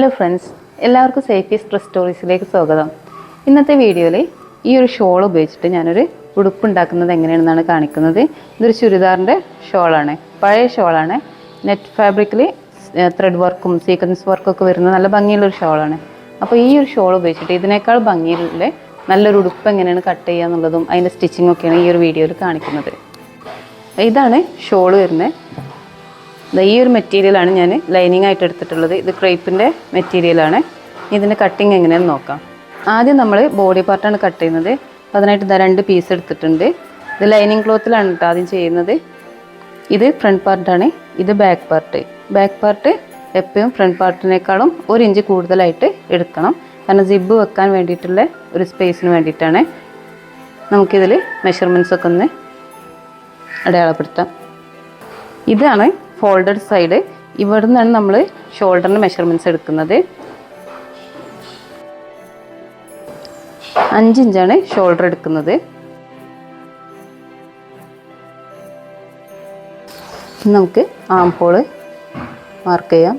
Hello friends, എല്ലാവർക്കും സേഫീസ് dress സ്റ്റോറീസിലേക്ക് സ്വാഗതം. ഇന്നത്തെ വീഡിയോയിൽ ഈ ഒരു ഷോൾ ഉപയോഗിച്ചിട്ട് ഞാനൊരു ഉടുപ്പ് ഉണ്ടാക്കുന്നത് എങ്ങനെയാണെന്നാണ് കാണിക്കുന്നത്. ഇതൊരു ചുരിദാറിൻ്റെ ഷോളാണ്, പഴയ ഷോളാണ്. നെറ്റ് ഫാബ്രിക്കിൽ ത്രെഡ് വർക്കും സീക്വൻസ് വർക്കൊക്കെ വരുന്ന നല്ല ഭംഗിയുള്ളൊരു ഷോളാണ്. അപ്പോൾ ഈ ഒരു ഷോൾ ഉപയോഗിച്ചിട്ട് ഇതിനേക്കാൾ ഭംഗിയുള്ള നല്ലൊരു ഉടുപ്പ് എങ്ങനെയാണ് കട്ട് ചെയ്യുക എന്നുള്ളതും അതിൻ്റെ സ്റ്റിച്ചിങ്ങൊക്കെയാണ് ഈ ഒരു വീഡിയോയിൽ കാണിക്കുന്നത്. ഇതാണ് ഷോൾ വരുന്നത്. ഈ ഒരു മെറ്റീരിയലാണ് ഞാൻ ലൈനിങ് ആയിട്ട് എടുത്തിട്ടുള്ളത്. ഇത് ക്രേപ്പിൻ്റെ മെറ്റീരിയലാണ്. ഇതിൻ്റെ കട്ടിങ് എങ്ങനെയാണെന്ന് നോക്കാം. ആദ്യം നമ്മൾ ബോഡി പാർട്ടാണ് കട്ട് ചെയ്യുന്നത്. അപ്പോൾ അതിനായിട്ട് 2 പീസ് എടുത്തിട്ടുണ്ട്. ഇത് ലൈനിങ് ക്ലോത്തിലാണ് കേട്ടോ ആദ്യം ചെയ്യുന്നത്. ഇത് ഫ്രണ്ട് പാർട്ടാണ്, ഇത് ബാക്ക് പാർട്ട്. ബാക്ക് പാർട്ട് എപ്പോഴും ഫ്രണ്ട് പാർട്ടിനേക്കാളും 1 ഇഞ്ച് കൂടുതലായിട്ട് എടുക്കണം. കാരണം സിബ് വെക്കാൻ വേണ്ടിയിട്ടുള്ള ഒരു സ്പേസിന് വേണ്ടിയിട്ടാണ്. നമുക്കിതിൽ മെഷർമെൻറ്റ്സൊക്കെ ഒന്ന് അടയാളപ്പെടുത്താം. ഇതാണ് ഫോൾഡഡ് സൈഡ്. ഇവിടെ നിന്നാണ് നമ്മൾ ഷോൾഡറിന് മെഷർമെൻറ്റ്സ് എടുക്കുന്നത്. 5 ഇഞ്ചാണ് ഷോൾഡർ എടുക്കുന്നത്. നമുക്ക് ആം ഹോള് മാർക്ക് ചെയ്യാം.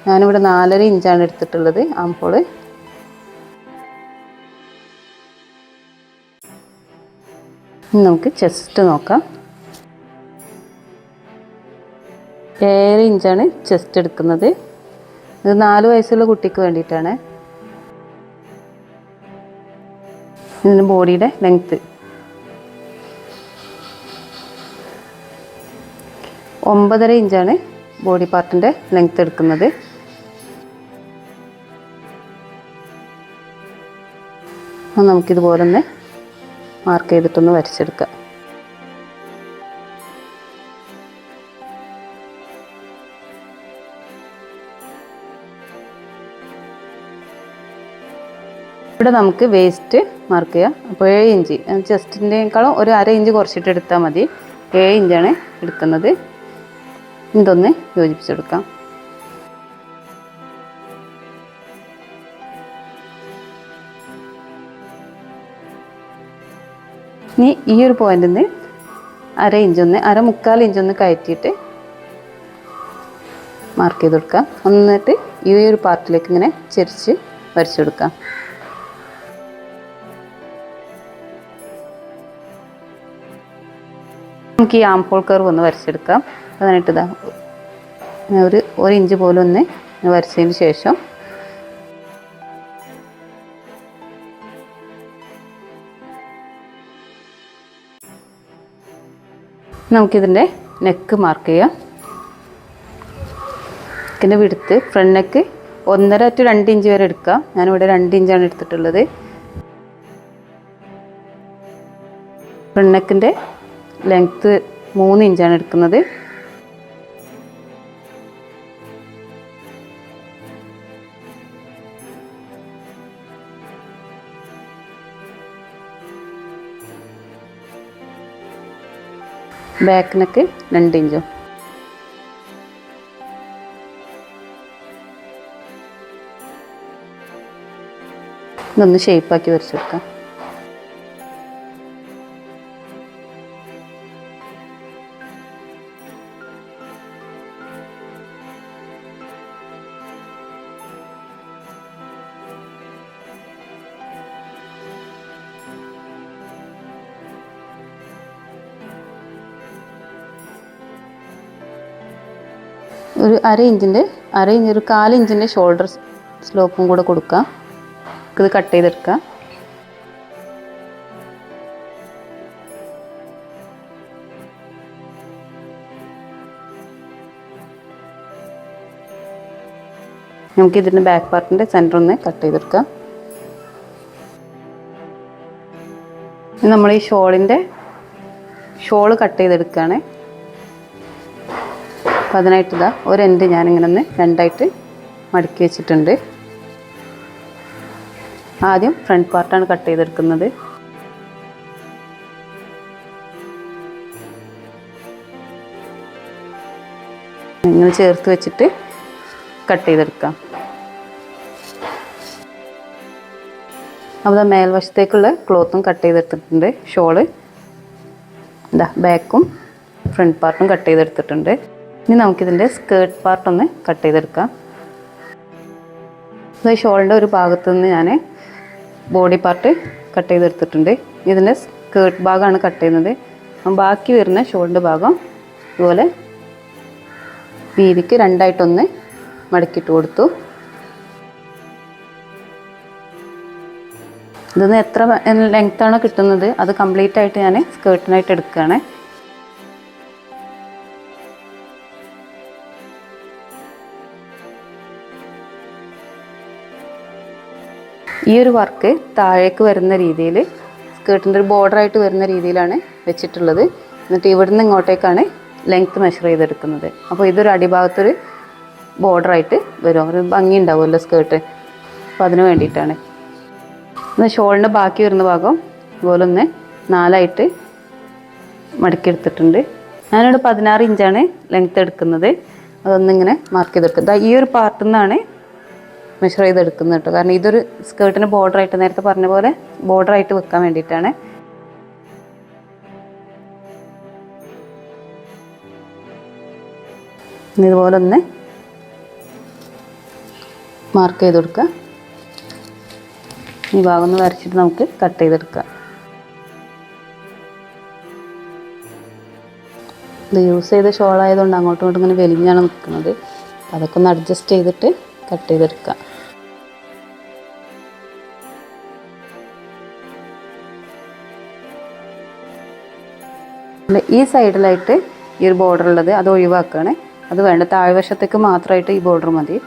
ഞാനിവിടെ 4.5 ഇഞ്ചാണ് എടുത്തിട്ടുള്ളത് ആം ഹോള്. നമുക്ക് ചെസ്റ്റ് നോക്കാം. 7 ഇഞ്ചാണ് ചെസ്റ്റ് എടുക്കുന്നത്. ഇത് 4 വയസ്സുള്ള കുട്ടിക്ക് വേണ്ടിയിട്ടാണ്. ഇതിന് ബോഡിയുടെ ലെങ്ത്ത് 9.5 ഇഞ്ചാണ് ബോഡി പാർട്ടിൻ്റെ ലെങ്ത്ത് എടുക്കുന്നത്. നമുക്കിതുപോലെ ഒന്ന് മാർക്ക് ചെയ്തിട്ടൊന്ന് വരച്ചെടുക്കാം. ഇവിടെ നമുക്ക് വേസ്റ്റ് മാർക്ക് ചെയ്യാം. അപ്പോൾ 7 ഇഞ്ച്, ചെസ്റ്റിൻ്റെക്കാളും ഒരു 1/2 ഇഞ്ച് കുറച്ചിട്ട് എടുത്താൽ മതി. 7 ഇഞ്ചാണ് എടുക്കുന്നത്. ഇതൊന്ന് യോജിപ്പിച്ചെടുക്കാം. ഇനി ഈ ഒരു പോയിന്റിൽ നിന്ന് 1/2 ഇഞ്ചൊന്ന് 1/4 ഇഞ്ചൊന്ന് കയറ്റിയിട്ട് മാർക്ക് ചെയ്ത് കൊടുക്കാം. എന്നിട്ട് ഈ ഒരു പാർട്ടിലേക്ക് ഇങ്ങനെ ചെരിച്ച് വരച്ചു കൊടുക്കാം. നമുക്ക് ഈ ആം ഹോൾ കർവ് ഒന്ന് വരച്ചെടുക്കാം. അതിനായിട്ട് ഇതാ ഒരു ഇഞ്ച് പോലും ഒന്ന് വരച്ചതിന് ശേഷം നമുക്കിതിൻ്റെ നെക്ക് മാർക്ക് ചെയ്യാം. നെക്കിൻ്റെ വിടുത്ത് ഫ്രണ്ട് നെക്ക് 1.5 to 2 ഇഞ്ച് വരെ എടുക്കാം. ഞാനിവിടെ 2 ഇഞ്ചാണ് എടുത്തിട്ടുള്ളത്. ഫ്രണ്ട് നെക്കിൻ്റെ ലെങ്ത്ത് 3 ഇഞ്ചാണ് എടുക്കുന്നത്. ബാക്ക് നെക്ക് 2 ഇഞ്ചും. ഇതൊന്ന് ഷേപ്പാക്കി വരച്ചെടുക്കാം. ഒരു 1/2 ഇഞ്ചിൻ്റെ 1/4 ഇഞ്ചിൻ്റെ ഷോൾഡർ സ്ലോപ്പും കൂടെ കൊടുക്കാം. ഇത് കട്ട് ചെയ്തെടുക്കാം. നമുക്കിതിൻ്റെ ബാക്ക് പാർട്ടിൻ്റെ സെൻറ്റർ ഒന്ന് കട്ട് ചെയ്തെടുക്കാം. നമ്മൾ ഈ ഷോള് കട്ട് ചെയ്തെടുക്കുകയാണ്. അപ്പോൾ അതിനായിട്ട് ഇതാ ഒരു എൻഡ് ഞാനിങ്ങനെ ഒന്ന് 2ആയിട്ട് മടക്കി വെച്ചിട്ടുണ്ട്. ആദ്യം ഫ്രണ്ട് പാർട്ടാണ് കട്ട് ചെയ്തെടുക്കുന്നത്. ഇങ്ങനെ ചേർത്ത് വെച്ചിട്ട് കട്ട് ചെയ്തെടുക്കാം. അപ്പോൾ മേൽവശത്തേക്കുള്ള ക്ലോത്തും കട്ട് ചെയ്തെടുത്തിട്ടുണ്ട്. ഷോള് ഇതാ ബാക്കും ഫ്രണ്ട് പാർട്ടും കട്ട് ചെയ്തെടുത്തിട്ടുണ്ട്. ഇനി നമുക്കിതിൻ്റെ സ്കേർട്ട് പാർട്ടൊന്ന് കട്ട് ചെയ്തെടുക്കാം. ഈ ഷോളിൻ്റെ ഒരു ഭാഗത്തു നിന്ന് ഞാൻ ബോഡി പാർട്ട് കട്ട് ചെയ്തെടുത്തിട്ടുണ്ട്. ഇതിൻ്റെ സ്കേർട്ട് ഭാഗമാണ് കട്ട് ചെയ്യുന്നത്. ബാക്കി വരുന്ന ഷോളിൻ്റെ ഭാഗം ഇതുപോലെ വീതിക്ക് രണ്ടായിട്ടൊന്ന് മടക്കിയിട്ട് കൊടുത്തു. ഇതിന്ന് എത്ര ലെങ്ത്താണോ കിട്ടുന്നത് അത് കംപ്ലീറ്റ് ആയിട്ട് ഞാൻ സ്കേർട്ടിനായിട്ട് എടുക്കുകയാണ്. ഈ ഒരു വർക്ക് താഴേക്ക് വരുന്ന രീതിയിൽ സ്കേർട്ടിൻ്റെ ഒരു ബോർഡറായിട്ട് വരുന്ന രീതിയിലാണ് വെച്ചിട്ടുള്ളത്. എന്നിട്ട് ഇവിടുന്ന് ഇങ്ങോട്ടേക്കാണ് ലെങ്ത്ത് മെഷർ ചെയ്തെടുക്കുന്നത്. അപ്പോൾ ഇതൊരു അടിഭാഗത്തൊരു ബോർഡറായിട്ട് വരും, ഒരു ഭംഗി ഉണ്ടാവുമല്ലോ സ്കേർട്ട്. അപ്പോൾ അതിന് വേണ്ടിയിട്ടാണ്. ഷോളിൻ്റെ ബാക്കി വരുന്ന ഭാഗം ഇതുപോലെ ഒന്ന് 4ആയിട്ട് മടക്കിയെടുത്തിട്ടുണ്ട്. ഞാനിവിടെ 16 ഇഞ്ചാണ് ലെങ്ത്ത് എടുക്കുന്നത്. അതൊന്നിങ്ങനെ മാർക്ക് ചെയ്തെടുക്കുന്നത്. ഈ ഒരു പാർട്ടിൽ നിന്നാണ് മെഷർ ചെയ്തെടുക്കുന്നത് കേട്ടോ. കാരണം ഇതൊരു സ്കേർട്ടിന് ബോർഡറായിട്ട് നേരത്തെ പറഞ്ഞ പോലെ ബോർഡറായിട്ട് വെക്കാൻ വേണ്ടിയിട്ടാണ്. ഇതുപോലെ ഒന്ന് മാർക്ക് ചെയ്ത് കൊടുക്കുക. ഈ ഭാഗം ഒന്ന് വരച്ചിട്ട് നമുക്ക് കട്ട് ചെയ്തെടുക്കാം. ഇത് യൂസ് ചെയ്ത ഷോളായതുകൊണ്ട് അങ്ങോട്ടും ഇങ്ങോട്ടും ഇങ്ങനെ വലിഞ്ഞാണ് നിൽക്കുന്നത്. അതൊക്കെ ഒന്ന് അഡ്ജസ്റ്റ് ചെയ്തിട്ട് കട്ട് ചെയ്തെടുക്കാം. ഈ സൈഡിലായിട്ട് ഈ ഒരു ബോർഡർ ഉള്ളത് അത് ഒഴിവാക്കുകയാണ്. അത് വേണ്ട, താഴ്വശത്തേക്ക് മാത്രമായിട്ട് ഈ ബോർഡർ മതി.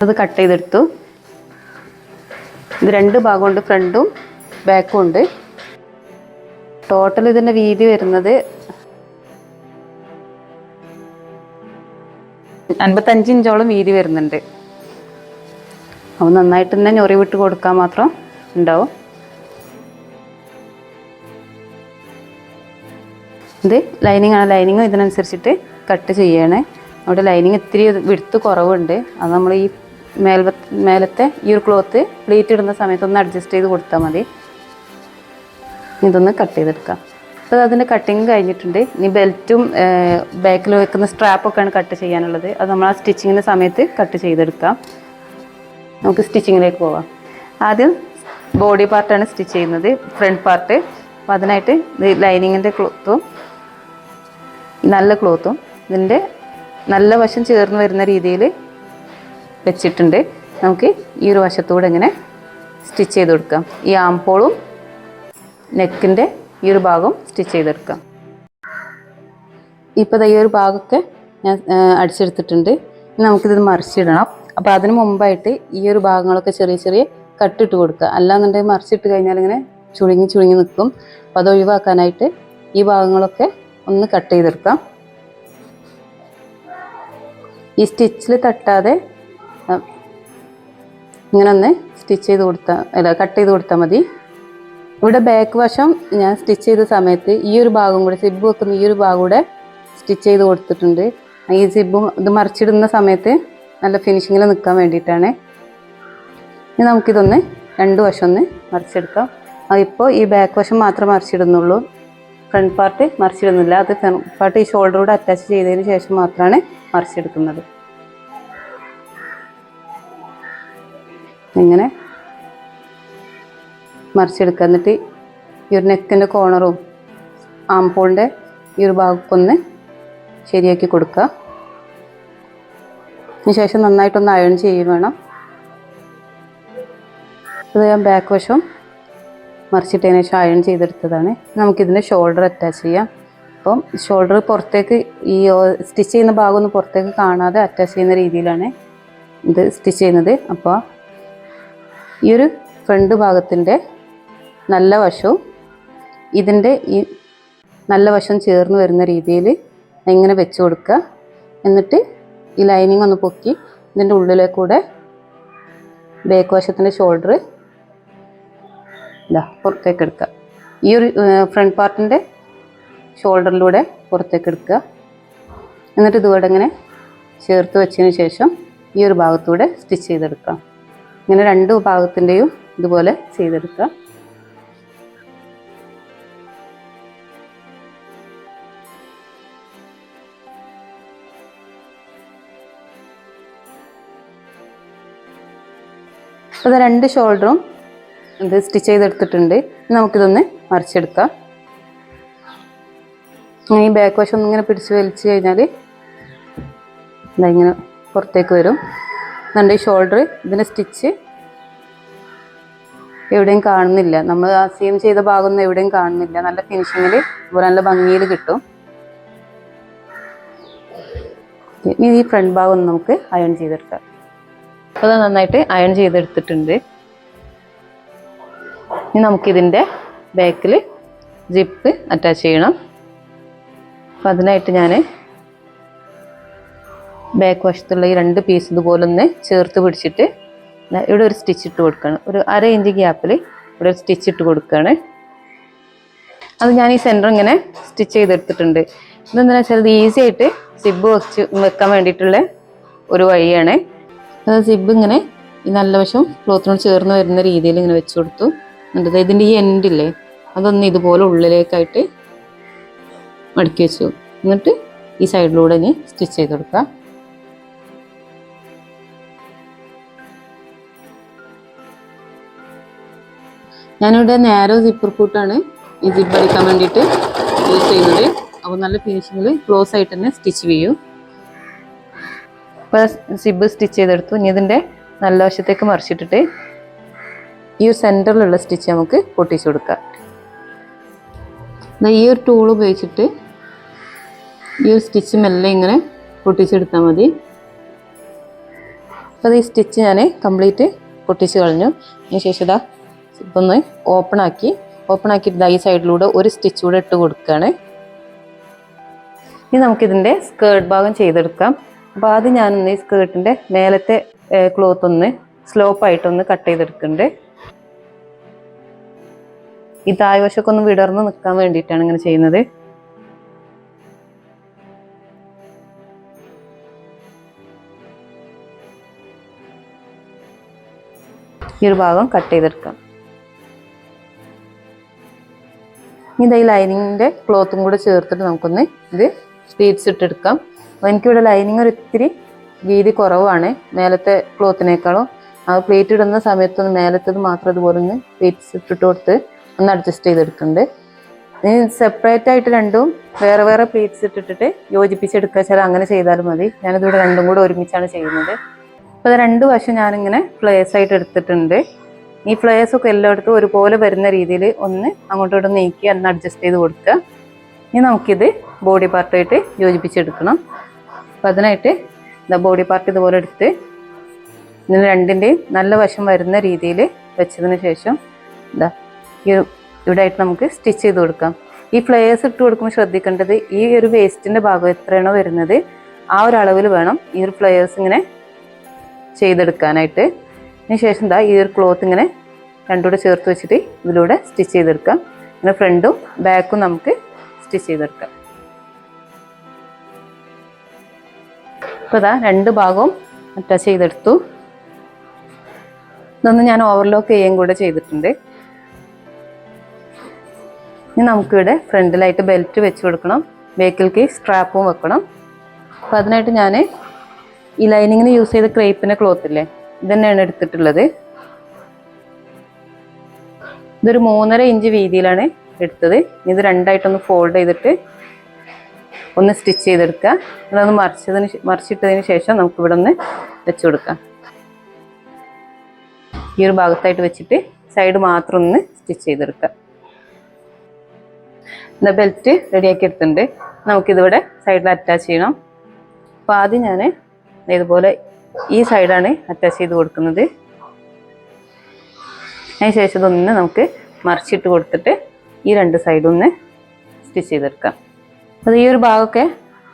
അത് കട്ട് ചെയ്തെടുത്തു. ഇത് 2 ഭാഗമുണ്ട്, ഫ്രണ്ടും ബാക്കും ഉണ്ട്. ടോട്ടൽ ഇതിൻ്റെ വീതി വരുന്നത് 55 ഇഞ്ചോളം വീതി വരുന്നുണ്ട്. അപ്പോൾ നന്നായിട്ട് തന്നെ ഞൊറി വിട്ട് കൊടുക്കാൻ മാത്രം ഉണ്ടാവും. ഇത് ലൈനിങ് ആണ്. ലൈനിങ് ഇതിനനുസരിച്ചിട്ട് കട്ട് ചെയ്യണേ. അവിടെ ലൈനിങ് ഇത്തിരി വിടുത്ത് കുറവുണ്ട്. അത് നമ്മൾ ഈ മേലത്തെ ഈ ഒരു ക്ലോത്ത് പ്ലീറ്റ് ഇടുന്ന സമയത്ത് ഒന്ന് അഡ്ജസ്റ്റ് ചെയ്ത് കൊടുത്താൽ മതി. ഇതൊന്ന് കട്ട് ചെയ്തെടുക്കാം. അപ്പോൾ അതിൻ്റെ കട്ടിങ് കഴിഞ്ഞിട്ടുണ്ട്. ഇനി ബെൽറ്റും ബാക്കിൽ വെക്കുന്ന സ്ട്രാപ്പൊക്കെയാണ് കട്ട് ചെയ്യാനുള്ളത്. അത് നമ്മൾ ആ സ്റ്റിച്ചിങ്ങിൻ്റെ സമയത്ത് കട്ട് ചെയ്തെടുക്കാം. നമുക്ക് സ്റ്റിച്ചിങ്ങിലേക്ക് പോവാം. ആദ്യം ബോഡി പാർട്ടാണ് സ്റ്റിച്ച് ചെയ്യുന്നത്, ഫ്രണ്ട് പാർട്ട്. അപ്പോൾ അതിനായിട്ട് ലൈനിങ്ങിൻ്റെ ക്ലോത്തും നല്ല ക്ലോത്തും ഇതിൻ്റെ നല്ല വശം ചേർന്ന് വരുന്ന രീതിയിൽ വെച്ചിട്ടുണ്ട്. നമുക്ക് ഈ ഒരു വശത്തൂടെ ഇങ്ങനെ സ്റ്റിച്ച് ചെയ്ത് കൊടുക്കാം. ഈ ആംപോളും നെക്കിൻ്റെ ഈ ഒരു ഭാഗം സ്റ്റിച്ച് ചെയ്തെടുക്കാം. ഇപ്പോൾ ഈ ഒരു ഭാഗമൊക്കെ ഞാൻ അടിച്ചെടുത്തിട്ടുണ്ട്. നമുക്കിത് മറിച്ചിടണം. അപ്പോൾ അതിന് മുമ്പായിട്ട് ഈ ഒരു ഭാഗങ്ങളൊക്കെ ചെറിയ ചെറിയ കട്ടിട്ട് കൊടുക്കുക. അല്ലാന്നുണ്ടെങ്കിൽ മറിച്ചിട്ട് കഴിഞ്ഞാൽ ഇങ്ങനെ ചുളുങ്ങി ചുളുങ്ങി നിൽക്കും. അപ്പോൾ അത് ഒഴിവാക്കാനായിട്ട് ഈ ഭാഗങ്ങളൊക്കെ ഒന്ന് കട്ട് ചെയ്തെടുക്കാം. ഈ സ്റ്റിച്ചിൽ തട്ടാതെ ഇങ്ങനെ ഒന്ന് സ്റ്റിച്ച് ചെയ്ത് കൊടുത്താൽ കട്ട് ചെയ്ത് കൊടുത്താൽ മതി. ഇവിടെ ബാക്ക് വശം ഞാൻ സ്റ്റിച്ച് ചെയ്ത സമയത്ത് ഈ ഒരു ഭാഗം കൂടെ സിബ് വെക്കുന്ന ഈ ഒരു ഭാഗം കൂടെ സ്റ്റിച്ച് ചെയ്ത് കൊടുത്തിട്ടുണ്ട്. ഈ സിബും ഇത് മറിച്ചിടുന്ന സമയത്ത് നല്ല ഫിനിഷിങ്ങിൽ നിൽക്കാൻ വേണ്ടിയിട്ടാണ്. ഇനി നമുക്കിതൊന്ന് 2 വശം ഒന്ന് മറിച്ചെടുക്കാം. അതിപ്പോൾ ഈ ബാക്ക് വശം മാത്രമേ മറിച്ചിടുന്നുള്ളൂ, ഫ്രണ്ട് പാർട്ട് മറിച്ചിടുന്നില്ല. അത് ഫ്രണ്ട് പാർട്ട് ഈ ഷോൾഡറോട് അറ്റാച്ച് ചെയ്തതിന് ശേഷം മാത്രമാണ് മറിച്ചെടുക്കുന്നത്. ഇങ്ങനെ മറിച്ചെടുക്കുക. എന്നിട്ട് ഈ ഒരു നെക്കിൻ്റെ കോർണറും ആംപോളിൻ്റെ ഈ ഒരു ഭാഗമൊക്കെ ഒന്ന് ശരിയാക്കി കൊടുക്കുക. അതിനുശേഷം നന്നായിട്ടൊന്ന് അയൺ ചെയ്യുകയും വേണം. ഇത് ഞാൻ ബാക്ക് വശം മറിച്ചിട്ടതിന് ശേഷം അയൺ ചെയ്തെടുത്തതാണ്. നമുക്കിതിൻ്റെ ഷോൾഡർ അറ്റാച്ച് ചെയ്യാം. അപ്പം ഷോൾഡർ പുറത്തേക്ക് ഈ സ്റ്റിച്ച് ചെയ്യുന്ന ഭാഗം ഒന്ന് പുറത്തേക്ക് കാണാതെ അറ്റാച്ച് ചെയ്യുന്ന രീതിയിലാണ് ഇത് സ്റ്റിച്ച് ചെയ്യുന്നത്. അപ്പോൾ ഈ ഒരു ഫ്രണ്ട് ഭാഗത്തിൻ്റെ നല്ല വശവും ഇതിൻ്റെ ഈ നല്ല വശം ചേർന്ന് വരുന്ന രീതിയിൽ ഇങ്ങനെ വെച്ച് കൊടുക്കുക. എന്നിട്ട് ഈ ലൈനിങ് ഒന്ന് പൊക്കി ഇതിൻ്റെ ഉള്ളിലേക്കൂടെ ബാക്ക് വശത്തിൻ്റെ ഷോൾഡർ പുറത്തേക്ക് എടുക്കുക. ഈ ഒരു ഫ്രണ്ട് പാർട്ടിൻ്റെ ഷോൾഡറിലൂടെ പുറത്തേക്ക് എടുക്കുക. എന്നിട്ട് ഇതുകൂടെ ഇങ്ങനെ ചേർത്ത് വെച്ചതിന് ശേഷം ഈ ഒരു ഭാഗത്തൂടെ സ്റ്റിച്ച് ചെയ്തെടുക്കാം. ഇങ്ങനെ 2 ഭാഗത്തിൻ്റെയും ഇതുപോലെ ചെയ്തെടുക്കുക. അപ്പോൾ രണ്ട് ഷോൾഡറും ഇത് സ്റ്റിച്ച് ചെയ്തെടുത്തിട്ടുണ്ട്. നമുക്കിതൊന്ന് മറിച്ചെടുക്കാം. ഈ ബാക്ക് വശം ഒന്നിങ്ങനെ പിടിച്ച് വലിച്ച് കഴിഞ്ഞാൽ ഇങ്ങനെ പുറത്തേക്ക് വരും. എന്നിട്ട് ഈ ഷോൾഡർ ഇതിൻ്റെ സ്റ്റിച്ച് എവിടെയും കാണുന്നില്ല, നമ്മൾ ആ സീം ചെയ്ത ഭാഗമൊന്നും എവിടെയും കാണുന്നില്ല. നല്ല ഫിനിഷിങ്ങിൽ നല്ല ഭംഗിയിൽ കിട്ടും. ഇനി ഈ ഫ്രണ്ട് ഭാഗം ഒന്ന് നമുക്ക് അയൺ ചെയ്തെടുക്കാം. അപ്പോൾ അത് നന്നായിട്ട് അയൺ ചെയ്തെടുത്തിട്ടുണ്ട്. ഇനി നമുക്കിതിൻ്റെ ബാക്കിൽ ജിപ്പ് അറ്റാച്ച് ചെയ്യണം. അപ്പം അതിനായിട്ട് ഞാൻ ബാക്ക് വശത്തുള്ള ഈ രണ്ട് പീസ് ഇതുപോലെ ഒന്ന് ചേർത്ത് പിടിച്ചിട്ട് ഇവിടെ ഒരു സ്റ്റിച്ച് ഇട്ട് കൊടുക്കുകയാണ്. ഒരു 1/2 ഇഞ്ച് ഗ്യാപ്പിൽ ഇവിടെ ഒരു സ്റ്റിച്ച് ഇട്ട് കൊടുക്കുകയാണ്. അത് ഞാൻ ഈ സെൻറ്റർ ഇങ്ങനെ സ്റ്റിച്ച് ചെയ്തെടുത്തിട്ടുണ്ട്. ഇതെന്താണെന്ന് വെച്ചാൽ ഇത് ഈസി ആയിട്ട് സിബ് വെക്കാൻ വേണ്ടിയിട്ടുള്ള ഒരു വഴിയാണ്. അത് സിബ് ഇങ്ങനെ ഈ നല്ല വശം ക്ലോത്തിനോട് ചേർന്ന് വരുന്ന രീതിയിൽ ഇങ്ങനെ വെച്ച് കൊടുത്തു. എന്നിട്ട് ഇതിൻ്റെ ഈ എൻഡില്ലേ അതൊന്ന് ഇതുപോലെ ഉള്ളിലേക്കായിട്ട് മടക്കി വെച്ചു. എന്നിട്ട് ഈ സൈഡിലൂടെ ഇനി സ്റ്റിച്ച് ചെയ്ത് കൊടുക്കുക. ഞാനിവിടെ നാരോ സിപ്പർ കൂട്ടാണ് ഈ സിബ് അടിക്കാൻ വേണ്ടിയിട്ട് യൂസ് ചെയ്യുന്നത്. അപ്പോൾ നല്ല ഫിനിഷിങ്ങിൽ ക്ലോസ് ആയിട്ട് തന്നെ സ്റ്റിച്ച് ചെയ്യും. ഇപ്പോൾ സിബ് സ്റ്റിച്ച് ചെയ്തെടുത്തു. ഇനി ഇതിൻ്റെ നല്ല വശത്തേക്ക് മറിച്ചിട്ടിട്ട് ഈ ഒരു സെൻറ്ററിലുള്ള സ്റ്റിച്ച് നമുക്ക് പൊട്ടിച്ചു കൊടുക്കാം. ഈ ഒരു ടൂൾ ഉപയോഗിച്ചിട്ട് ഈ ഒരു സ്റ്റിച്ച് മെല്ലെ ഇങ്ങനെ പൊട്ടിച്ചെടുത്താൽ മതി. അപ്പോൾ ഈ സ്റ്റിച്ച് ഞാൻ കംപ്ലീറ്റ് പൊട്ടിച്ച് കളഞ്ഞു. അതിന് ശേഷം ഇതാ സിബൊന്ന് ഓപ്പൺ ആക്കിയിട്ട് ഈ സൈഡിലൂടെ ഒരു സ്റ്റിച്ച് കൂടെ ഇട്ട് കൊടുക്കുകയാണ്. ഇനി നമുക്കിതിൻ്റെ സ്കേർട്ട് ഭാഗം ചെയ്തെടുക്കാം. അപ്പോൾ ആദ്യം ഞാനൊന്ന് ഈ സ്കേർട്ടിൻ്റെ മേലത്തെ ക്ലോത്ത് ഒന്ന് സ്ലോപ്പായിട്ടൊന്ന് കട്ട് ചെയ്തെടുക്കുന്നുണ്ട്. ഈ താഴ്വശമൊക്കെ ഒന്ന് വിടർന്ന് നിൽക്കാൻ വേണ്ടിയിട്ടാണ് ഇങ്ങനെ ചെയ്യുന്നത്. ഈ ഒരു ഭാഗം കട്ട് ചെയ്തെടുക്കാം. ഇനി ഈ ലൈനിങ്ങിൻ്റെ ക്ലോത്തും കൂടെ ചേർത്തിട്ട് നമുക്കൊന്ന് ഇത് പ്ലീറ്റ്സ് ഇട്ടെടുക്കാം. അപ്പോൾ എനിക്കിവിടെ ലൈനിങ് ഒരു ഇത്തിരി വീതി കുറവാണ് മേലത്തെ ക്ലോത്തിനേക്കാളും. ആ പ്ലേറ്റ് ഇടുന്ന സമയത്തൊന്ന് മേലത്തത് മാത്രം ഇതുപോലെ ഒന്ന് പ്ലീറ്റ്സ് ഇട്ടിട്ട് കൊടുത്ത് ഒന്ന് അഡ്ജസ്റ്റ് ചെയ്തെടുക്കുന്നുണ്ട്. ഇനി സെപ്പറേറ്റ് ആയിട്ട് രണ്ടും വേറെ വേറെ പ്ലീറ്റ്സ് ഇട്ടിട്ട് യോജിപ്പിച്ചെടുക്കുക വെച്ചാൽ അങ്ങനെ ചെയ്താലും മതി. ഞാനിതിവിടെ രണ്ടും കൂടെ ഒരുമിച്ചാണ് ചെയ്യുന്നത്. അപ്പോൾ അത് രണ്ട് വശം ഞാനിങ്ങനെ ഫ്ലേസ് ആയിട്ട് എടുത്തിട്ടുണ്ട്. ഈ ഫ്ലേസൊക്കെ എല്ലായിടത്തും ഒരുപോലെ വരുന്ന രീതിയിൽ ഒന്ന് അങ്ങോട്ടും ഇങ്ങോട്ടും നീക്കി ഒന്ന് അഡ്ജസ്റ്റ് ചെയ്ത് കൊടുക്കുക. ഇനി നമുക്കിത് ബോഡി പാർട്ടായിട്ട് യോജിപ്പിച്ചെടുക്കണം. അപ്പോൾ അതിനായിട്ട് ബോഡി പാർട്ട് ഇതുപോലെ എടുത്ത് ഇതിന് രണ്ടിൻ്റെയും നല്ല വശം വരുന്ന രീതിയിൽ വെച്ചതിന് ശേഷം ഇവിടെ ആയിട്ട് നമുക്ക് സ്റ്റിച്ച് ചെയ്ത് കൊടുക്കാം. ഈ ഫ്ലേസ് ഇട്ട് കൊടുക്കുമ്പോൾ ശ്രദ്ധിക്കേണ്ടത് ഈ ഒരു വേസ്റ്റിൻ്റെ ഭാഗം എത്രയാണോ വരുന്നത് ആ ഒരു അളവിൽ വേണം ഈ ഒരു ഫ്ലേസ് ഇങ്ങനെ ചെയ്തെടുക്കാനായിട്ട്. അതിന് ശേഷം ഈ ഒരു ക്ലോത്ത് ഇങ്ങനെ രണ്ടുകൂടെ ചേർത്ത് വെച്ചിട്ട് ഇതിലൂടെ സ്റ്റിച്ച് ചെയ്തെടുക്കാം. അങ്ങനെ ഫ്രണ്ടും ബാക്കും നമുക്ക് സ്റ്റിച്ച് ചെയ്തെടുക്കാം. അപ്പോൾ രണ്ട് ഭാഗവും അറ്റാച്ച് ചെയ്തെടുത്തു. ഇതൊന്ന് ഞാൻ ഓവർലോക്ക് ചെയ്യുകയും കൂടെ ചെയ്തിട്ടുണ്ട്. ഇനി നമുക്കിവിടെ ഫ്രണ്ടിലായിട്ട് ബെൽറ്റ് വെച്ച് കൊടുക്കണം. ബേക്കിലേക്ക് സ്ട്രാപ്പും വെക്കണം. അപ്പോൾ അതിനായിട്ട് ഞാൻ ഈ ലൈനിങ്ങിന് യൂസ് ചെയ്ത ക്രേപ്പിൻ്റെ ക്ലോത്ത് ഇല്ലേ ഇത് തന്നെയാണ് എടുത്തിട്ടുള്ളത്. ഇതൊരു 3.5 ഇഞ്ച് വീതിയിലാണ് എടുത്തത്. ഇത് രണ്ടായിട്ടൊന്ന് ഫോൾഡ് ചെയ്തിട്ട് ഒന്ന് സ്റ്റിച്ച് ചെയ്തെടുക്കുക. അതൊന്ന് മറിച്ചിട്ടതിന് ശേഷം നമുക്കിവിടെ ഒന്ന് വെച്ച് കൊടുക്കാം. ഈ ഒരു ഭാഗത്തായിട്ട് വെച്ചിട്ട് സൈഡ് മാത്രം ഒന്ന് സ്റ്റിച്ച് ചെയ്തെടുക്കുക. ബെൽറ്റ് റെഡിയാക്കി എടുത്തിട്ടുണ്ട്. നമുക്കിതിവിടെ സൈഡിൽ അറ്റാച്ച് ചെയ്യണം. അപ്പോൾ ആദ്യം ഞാൻ ഇതുപോലെ ഈ സൈഡാണ് അറ്റാച്ച് ചെയ്ത് കൊടുക്കുന്നത്. അതിന് ശേഷം ഇതൊന്ന് നമുക്ക് മറിച്ചിട്ട് കൊടുത്തിട്ട് ഈ രണ്ട് സൈഡും ഒന്ന് സ്റ്റിച്ച് ചെയ്തെടുക്കാം. അത് ഈ ഒരു ഭാഗമൊക്കെ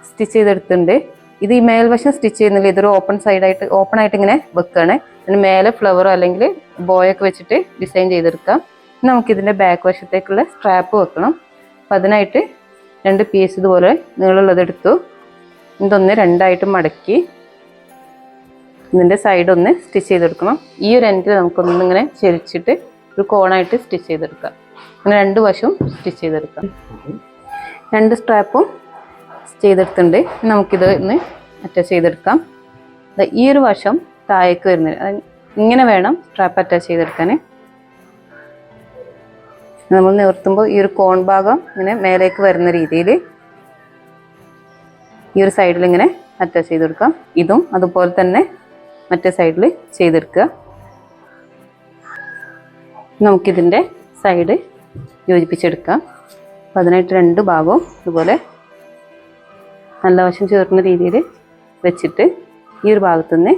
സ്റ്റിച്ച് ചെയ്തെടുത്തിട്ടുണ്ട്. ഇത് ഈ മേൽവശം സ്റ്റിച്ച് ചെയ്യുന്നില്ല, ഇതൊരു ഓപ്പൺ ആയിട്ട് ഇങ്ങനെ വെക്കുകയാണ്. അതിന് മേലെ ഫ്ലവറോ അല്ലെങ്കിൽ ബോയൊക്കെ വെച്ചിട്ട് ഡിസൈൻ ചെയ്തെടുക്കാം. നമുക്കിതിൻ്റെ ബാക്ക് വശത്തേക്കുള്ള സ്ട്രാപ്പ് വെക്കണം. അപ്പം അതിനായിട്ട് രണ്ട് പീസ് ഇതുപോലെ നീളമുള്ളത് എടുത്തു. ഇതൊന്ന് രണ്ടായിട്ട് മടക്കി ഇതിൻ്റെ സൈഡ് ഒന്ന് സ്റ്റിച്ച് ചെയ്തെടുക്കണം. ഈ ഒരു എൻഡിൽ നമുക്കൊന്നിങ്ങനെ ചെരിച്ചിട്ട് ഒരു കോണായിട്ട് സ്റ്റിച്ച് ചെയ്തെടുക്കാം. അങ്ങനെ 2 വശവും സ്റ്റിച്ച് ചെയ്തെടുക്കാം. 2 സ്ട്രാപ്പും ചെയ്തെടുത്തിട്ടുണ്ട്. നമുക്കിത് ഒന്ന് അറ്റാച്ച് ചെയ്തെടുക്കാം. ഈ ഒരു വശം താഴേക്ക് വരുന്നത് ഇങ്ങനെ വേണം സ്ട്രാപ്പ് അറ്റാച്ച് ചെയ്തെടുക്കാൻ. നമ്മൾ നിവർത്തുമ്പോൾ ഈ ഒരു കോൺ ഭാഗം ഇങ്ങനെ മേലേക്ക് വരുന്ന രീതിയിൽ ഈ ഒരു സൈഡിൽ ഇങ്ങനെ അറ്റാച്ച് ചെയ്തെടുക്കാം. ഇതും അതുപോലെ തന്നെ മറ്റേ സൈഡിൽ ചെയ്തെടുക്കുക. നമുക്കിതിൻ്റെ സൈഡ് യോജിപ്പിച്ചെടുക്കാം. അപ്പം അതിനായിട്ട് 2 ഭാഗവും ഇതുപോലെ നല്ല വശം ചേർന്ന രീതിയിൽ വെച്ചിട്ട് ഈ ഒരു ഭാഗത്തുനിന്ന്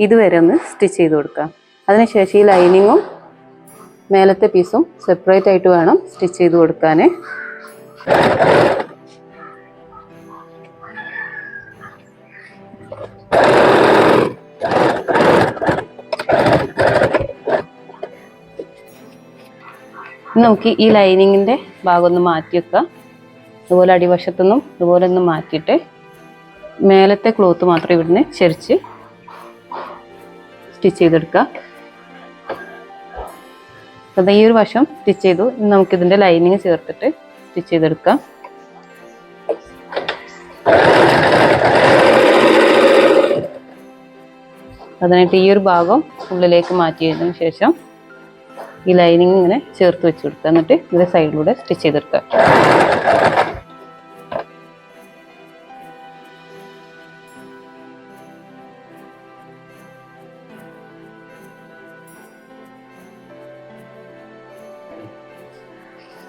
ഇതുവരെ ഒന്ന് സ്റ്റിച്ച് ചെയ്ത് കൊടുക്കാം. അതിനുശേഷം ഈ ലൈനിങ്ങും മേലത്തെ പീസും സെപ്പറേറ്റ് ആയിട്ട് വേണം സ്റ്റിച്ച് ചെയ്ത് കൊടുക്കാൻ. നമുക്ക് ഈ ലൈനിങ്ങിൻ്റെ ഭാഗം ഒന്ന് മാറ്റി വെക്കാം. അതുപോലെ അടിവശത്തുനിന്നും ഇതുപോലെ ഒന്ന് മാറ്റിയിട്ട് മേലത്തെ ക്ലോത്ത് മാത്രം ഇവിടുന്ന് ചെരിച്ച് സ്റ്റിച്ച് ചെയ്തെടുക്കുക. അത് ഈ ഒരു വശം സ്റ്റിച്ച് ചെയ്തു. നമുക്കിതിൻ്റെ ലൈനിങ് ചേർത്തിട്ട് സ്റ്റിച്ച് ചെയ്തെടുക്കാം. അതിനായിട്ട് ഈ ഒരു ഭാഗം ഉള്ളിലേക്ക് മാറ്റിയതിനു ശേഷം ഈ ലൈനിങ് ഇങ്ങനെ ചേർത്ത് വെച്ച് കൊടുക്കുക. എന്നിട്ട് ഇതിൻ്റെ സൈഡിലൂടെ സ്റ്റിച്ച് ചെയ്തെടുക്കുക.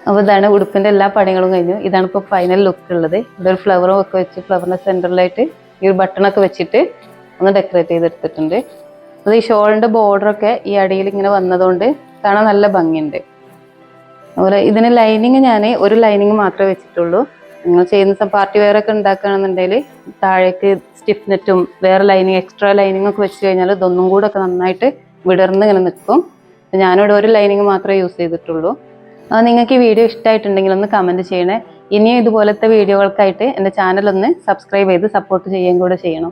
അപ്പോൾ ഇതാണ് ഉടുപ്പിൻ്റെ എല്ലാ പണികളും കഴിഞ്ഞു. ഇതാണ് ഇപ്പോൾ ഫൈനൽ ലുക്ക് ഉള്ളത്. ഇതൊരു ഫ്ലവറും ഒക്കെ വെച്ച് ഫ്ലവറിൻ്റെ സെൻറ്ററിലായിട്ട് ഈ ഒരു ബട്ടണൊക്കെ വെച്ചിട്ട് ഒന്ന് ഡെക്കറേറ്റ് ചെയ്തെടുത്തിട്ടുണ്ട്. അത് ഈ ഷോളിൻ്റെ ബോർഡറൊക്കെ ഈ അടിയിൽ ഇങ്ങനെ വന്നതുകൊണ്ട് കാണാൻ നല്ല ഭംഗിയുണ്ട്. അതുപോലെ ഇതിന് ലൈനിങ് ഞാൻ ഒരു ലൈനിങ് മാത്രമേ വെച്ചിട്ടുള്ളൂ. നിങ്ങൾ ചെയ്യുന്ന പാർട്ടി വെയർ ഒക്കെ ഉണ്ടാക്കുകയാണെന്നുണ്ടെങ്കിൽ താഴേക്ക് സ്റ്റിഫ് നെറ്റും വേറെ ലൈനിങ് എക്സ്ട്രാ ലൈനിങ് ഒക്കെ വെച്ച് കഴിഞ്ഞാൽ ഇതൊന്നും കൂടെ ഒക്കെ നന്നായിട്ട് വിടർന്ന് ഇങ്ങനെ നിൽക്കും. ഞാനിവിടെ ഒരു ലൈനിങ് മാത്രമേ യൂസ് ചെയ്തിട്ടുള്ളൂ. നിങ്ങൾക്ക് ഈ വീഡിയോ ഇഷ്ടമായിട്ടുണ്ടെങ്കിൽ ഒന്ന് കമൻറ്റ് ചെയ്യണേ. ഇനിയും ഇതുപോലത്തെ വീഡിയോകൾക്കായിട്ട് എൻ്റെ ചാനൽ ഒന്ന് സബ്സ്ക്രൈബ് ചെയ്ത് സപ്പോർട്ട് ചെയ്യുകയും കൂടെ ചെയ്യണം.